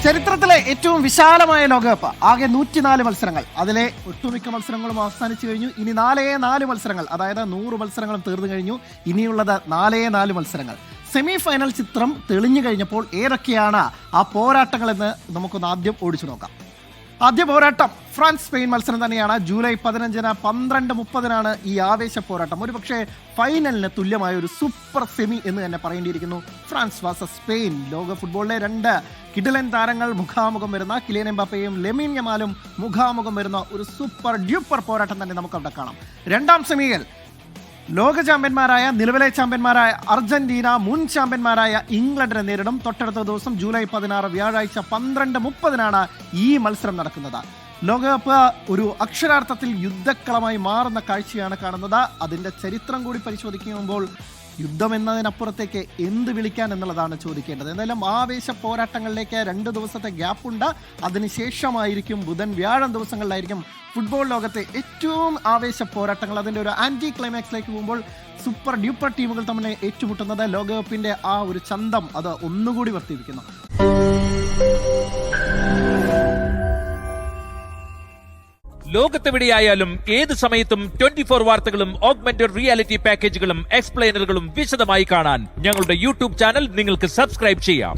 ചരിത്രത്തിലെ ഏറ്റവും വിശാലമായ ലോകകപ്പ്. ആകെ 104 മത്സരങ്ങൾ. അതിലെ ഒട്ടുമിക്ക മത്സരങ്ങളും അവസാനിച്ചു കഴിഞ്ഞു. ഇനി 4 മത്സരങ്ങൾ, അതായത് 100 മത്സരങ്ങളും തീർന്നു കഴിഞ്ഞു. ഇനിയുള്ളത് 4 മത്സരങ്ങൾ. സെമി ഫൈനൽ ചിത്രം തെളിഞ്ഞു കഴിഞ്ഞപ്പോൾ ഏതൊക്കെയാണ് ആ പോരാട്ടങ്ങളെന്ന് നമുക്കൊന്ന് ആദ്യം ഓടിച്ചു നോക്കാം. ആദ്യ പോരാട്ടം ഫ്രാൻസ് സ്പെയിൻ മത്സരം തന്നെയാണ്. ജൂലൈ 15-ന് 12:30 ഈ ആവേശ പോരാട്ടം. ഒരു പക്ഷേ ഫൈനലിന് തുല്യമായ ഒരു സൂപ്പർ സെമി എന്ന് തന്നെ പറയേണ്ടിയിരിക്കുന്നു. France versus Spain. ലോക ഫുട്ബോളിലെ 2 കിടിലൻ താരങ്ങൾ മുഖാമുഖം വരുന്ന, കിലിയൻ എംബാപ്പയും ലെമിൻ യമാലും മുഖാമുഖം വരുന്ന ഒരു സൂപ്പർ ഡ്യൂപ്പർ പോരാട്ടം തന്നെ നമുക്ക് അവിടെ കാണാം. രണ്ടാം സെമിയിൽ ലോക ചാമ്പ്യന്മാരായ, നിലവിലെ ചാമ്പ്യന്മാരായ അർജന്റീന മുൻ ചാമ്പ്യന്മാരായ ഇംഗ്ലണ്ടിനെ നേരിടും. തൊട്ടടുത്ത ദിവസം ജൂലൈ 16 വ്യാഴാഴ്ച 12:30 ഈ മത്സരം നടക്കുന്നത്. ലോകകപ്പ് ഒരു അക്ഷരാർത്ഥത്തിൽ യുദ്ധക്കളമായി മാറുന്ന കാഴ്ചയാണ് കാണുന്നത്. അതിന്റെ ചരിത്രം കൂടി പരിശോധിക്കുമ്പോൾ യുദ്ധം എന്നതിനപ്പുറത്തേക്ക് എന്ത് വിളിക്കാൻ എന്നുള്ളതാണ് ചോദിക്കേണ്ടത്. എന്തായാലും ആവേശ പോരാട്ടങ്ങളിലേക്ക് 2 ദിവസത്തെ ഗ്യാപ്പുണ്ട്. അതിനുശേഷമായിരിക്കും ബുധൻ വ്യാഴം ദിവസങ്ങളിലായിരിക്കും ഫുട്ബോൾ ലോകത്തെ ഏറ്റവും ആവേശ പോരാട്ടങ്ങൾ. അതിൻ്റെ ഒരു ആന്റി ക്ലൈമാക്സിലേക്ക് പോകുമ്പോൾ സൂപ്പർ ഡ്യൂപ്പർ ടീമുകൾ തമ്മിൽ ഏറ്റുമുട്ടുന്നത് ലോകകപ്പിന്റെ ആ ഒരു ചന്തം അത് ഒന്നുകൂടി വർദ്ധിപ്പിക്കുന്നു. ലോകത്തെവിടെയായാലും ഏത് സമയത്തും 24 വാർത്തകളും ഓഗ്മെന്റഡ് റിയാലിറ്റി പാക്കേജുകളും എക്സ്പ്ലെയിനറുകളും വിശദമായി കാണാൻ ഞങ്ങളുടെ യൂട്യൂബ് ചാനൽ നിങ്ങൾക്ക് സബ്സ്ക്രൈബ് ചെയ്യാം.